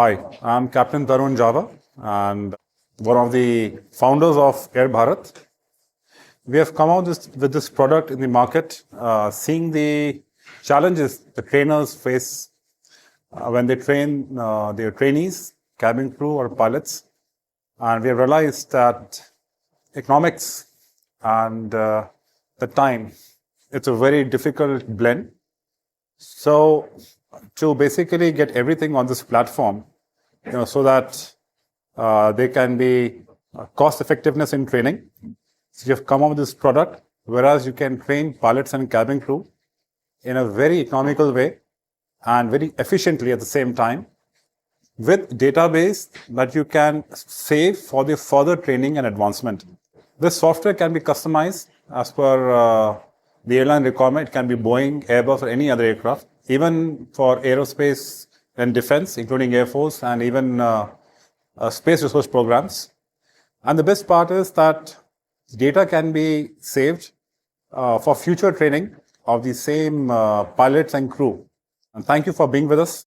Hi, I'm Captain Tarun Java and one of the founders of Air Bharath. We have come out with this product in the market, seeing the challenges the trainers face when they train their trainees, cabin crew, or pilots. And we have realized that economics and the time, it's a very difficult blend. So, to basically get everything on this platform, so that there can be cost effectiveness in training. So you have come up with this product, whereas you can train pilots and cabin crew in a very economical way and very efficiently at the same time, with database that you can save for the further training and advancement. This software can be customized as per the airline requirement. It can be Boeing, Airbus, or any other aircraft, even for aerospace and defense, including Air Force and even space research programs. And the best part is that data can be saved for future training of the same pilots and crew. And thank you for being with us.